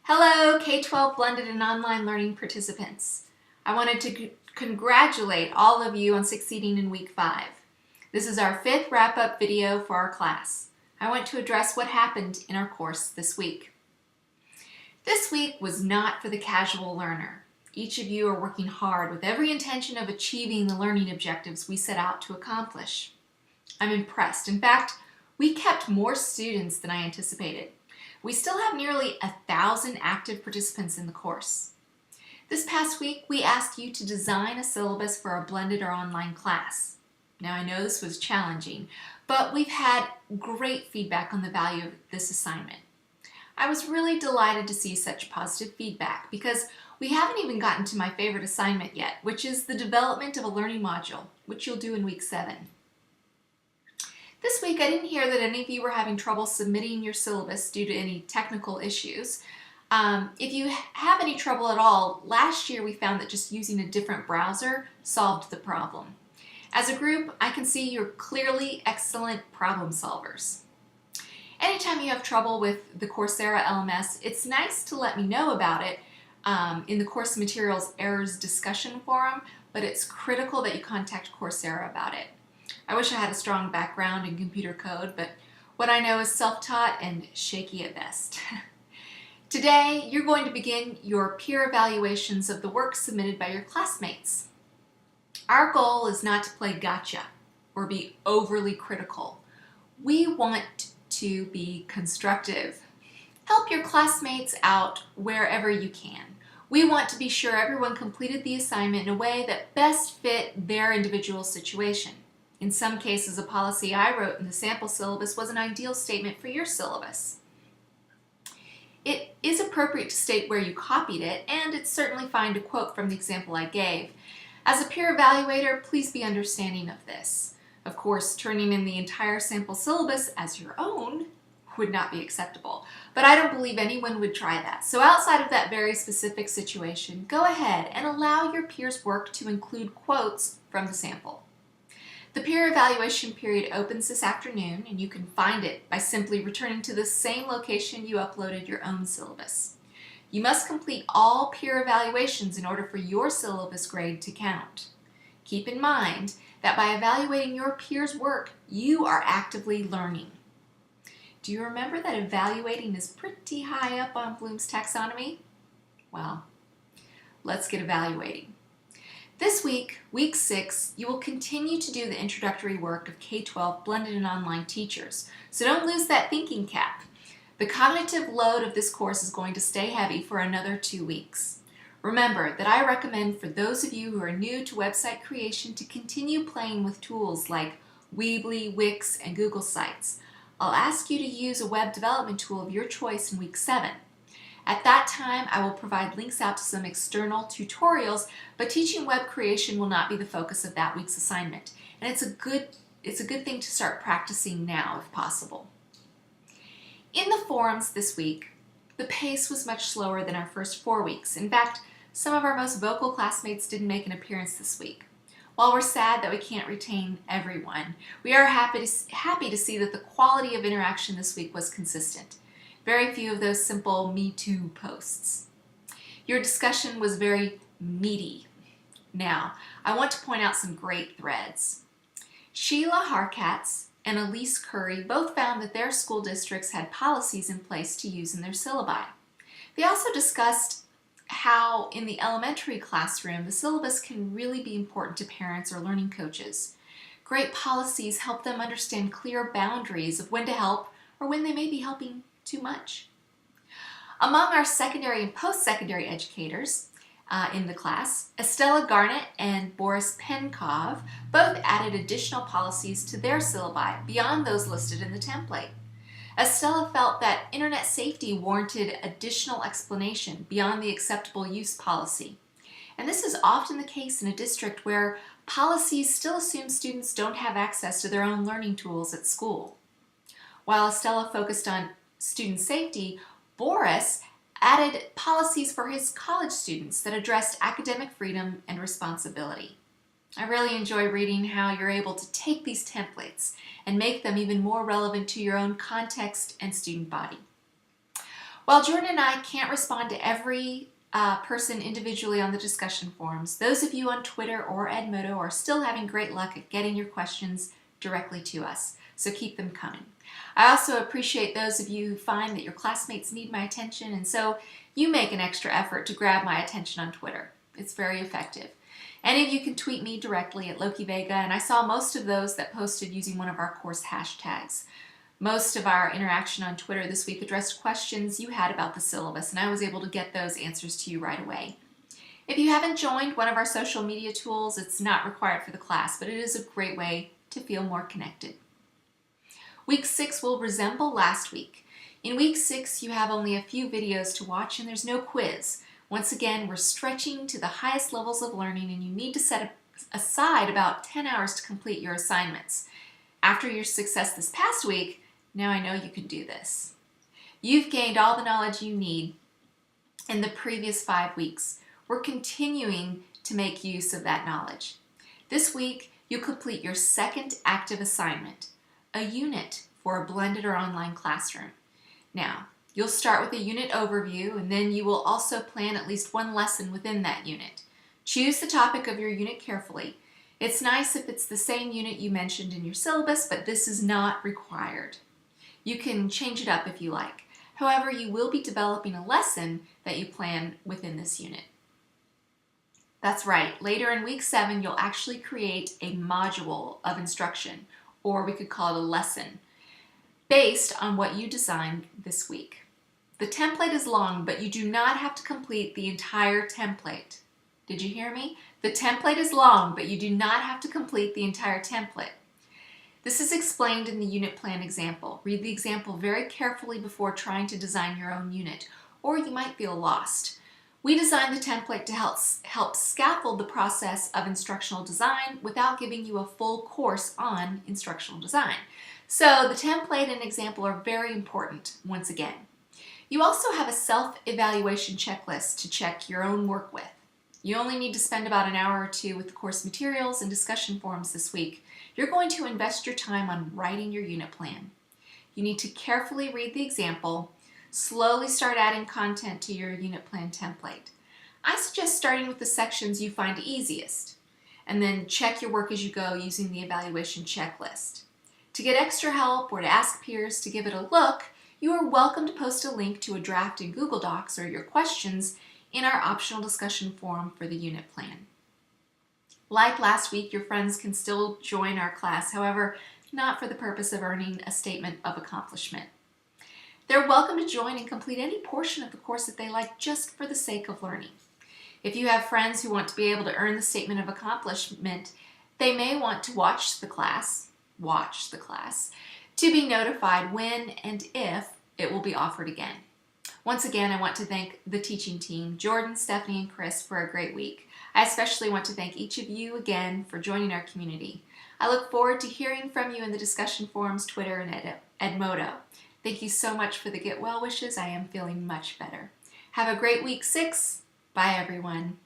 Hello, K-12 blended and online learning participants. I wanted to congratulate all of you on succeeding in week 5. This is our 5th wrap-up video for our class. I want to address what happened in our course this week. This week was not for the casual learner. Each of you are working hard with every intention of achieving the learning objectives we set out to accomplish. I'm impressed. In fact, we kept more students than I anticipated. We still have nearly 1,000 active participants in the course. This past week, we asked you to design a syllabus for a blended or online class. Now, I know this was challenging, but we've had great feedback on the value of this assignment. I was really delighted to see such positive feedback because we haven't even gotten to my favorite assignment yet, which is the development of a learning module, which you'll do in week 7. This week, I didn't hear that any of you were having trouble submitting your syllabus due to any technical issues. If you have any trouble at all, last year we found that just using a different browser solved the problem. As a group, I can see you're clearly excellent problem solvers. Anytime you have trouble with the Coursera LMS, it's nice to let me know about it in the course materials errors discussion forum, but it's critical that you contact Coursera about it. I wish I had a strong background in computer code, but what I know is self-taught and shaky at best. Today, you're going to begin your peer evaluations of the work submitted by your classmates. Our goal is not to play gotcha or be overly critical. We want to be constructive. Help your classmates out wherever you can. We want to be sure everyone completed the assignment in a way that best fit their individual situation. In some cases, a policy I wrote in the sample syllabus was an ideal statement for your syllabus. It is appropriate to state where you copied it, and it's certainly fine to quote from the example I gave. As a peer evaluator, please be understanding of this. Of course, turning in the entire sample syllabus as your own would not be acceptable, but I don't believe anyone would try that. So outside of that very specific situation, go ahead and allow your peers' work to include quotes from the sample. The peer evaluation period opens this afternoon, and you can find it by simply returning to the same location you uploaded your own syllabus. You must complete all peer evaluations in order for your syllabus grade to count. Keep in mind that by evaluating your peers' work, you are actively learning. Do you remember that evaluating is pretty high up on Bloom's taxonomy? Well, let's get evaluating. This week, week 6, you will continue to do the introductory work of K-12 blended and online teachers, so don't lose that thinking cap. The cognitive load of this course is going to stay heavy for another 2 weeks. Remember that I recommend for those of you who are new to website creation to continue playing with tools like Weebly, Wix, and Google Sites. I'll ask you to use a web development tool of your choice in week 7. At that time, I will provide links out to some external tutorials, but teaching web creation will not be the focus of that week's assignment. And it's a good thing to start practicing now if possible. In the forums this week, the pace was much slower than our first 4 weeks. In fact, some of our most vocal classmates didn't make an appearance this week. While we're sad that we can't retain everyone, we are happy to see that the quality of interaction this week was consistent. Very few of those simple Me Too posts. Your discussion was very meaty. Now, I want to point out some great threads. Sheila Harkatz and Elise Curry both found that their school districts had policies in place to use in their syllabi. They also discussed how in the elementary classroom, the syllabus can really be important to parents or learning coaches. Great policies help them understand clear boundaries of when to help or when they may be helping too much. Among our secondary and post-secondary educators in the class, Estella Garnett and Boris Penkov both added additional policies to their syllabi beyond those listed in the template. Estella felt that internet safety warranted additional explanation beyond the acceptable use policy. And this is often the case in a district where policies still assume students don't have access to their own learning tools at school. While Estella focused on student safety, Boris added policies for his college students that addressed academic freedom and responsibility. I really enjoy reading how you're able to take these templates and make them even more relevant to your own context and student body. While Jordan and I can't respond to every person individually on the discussion forums, those of you on Twitter or Edmodo are still having great luck at getting your questions directly to us, so keep them coming. I also appreciate those of you who find that your classmates need my attention, and so you make an extra effort to grab my attention on Twitter. It's very effective. Any of you can tweet me directly at Loki Vega, and I saw most of those that posted using one of our course hashtags. Most of our interaction on Twitter this week addressed questions you had about the syllabus, and I was able to get those answers to you right away. If you haven't joined one of our social media tools, it's not required for the class, but it is a great way to feel more connected. Week 6 will resemble last week. In Week 6, you have only a few videos to watch and there's no quiz. Once again, we're stretching to the highest levels of learning and you need to set aside about 10 hours to complete your assignments. After your success this past week, now I know you can do this. You've gained all the knowledge you need in the previous 5 weeks. We're continuing to make use of that knowledge. This week, you'll complete your second active assignment, a unit for a blended or online classroom. Now, you'll start with a unit overview and then you will also plan at least one lesson within that unit. Choose the topic of your unit carefully. It's nice if it's the same unit you mentioned in your syllabus, but this is not required. You can change it up if you like. However, you will be developing a lesson that you plan within this unit. That's right, later in week 7, you'll actually create a module of instruction, or we could call it a lesson, based on what you designed this week. The template is long, but you do not have to complete the entire template. Did you hear me? The template is long, but you do not have to complete the entire template. This is explained in the unit plan example. Read the example very carefully before trying to design your own unit, or you might feel lost. We designed the template to help scaffold the process of instructional design without giving you a full course on instructional design. So the template and example are very important once again. You also have a self-evaluation checklist to check your own work with. You only need to spend about an hour or two with the course materials and discussion forums this week. You're going to invest your time on writing your unit plan. You need to carefully read the example, slowly start adding content to your unit plan template. I suggest starting with the sections you find easiest, and then check your work as you go using the evaluation checklist. To get extra help or to ask peers to give it a look, you are welcome to post a link to a draft in Google Docs or your questions in our optional discussion forum for the unit plan. Like last week, your friends can still join our class, however, not for the purpose of earning a statement of accomplishment. They're welcome to join and complete any portion of the course that they like just for the sake of learning. If you have friends who want to be able to earn the statement of accomplishment, they may want to watch the class to be notified when and if it will be offered again. Once again, I want to thank the teaching team, Jordan, Stephanie, and Chris, for a great week. I especially want to thank each of you again for joining our community. I look forward to hearing from you in the discussion forums, Twitter, and Edmodo. Thank you so much for the get well wishes. I am feeling much better. Have a great week 6. Bye, everyone.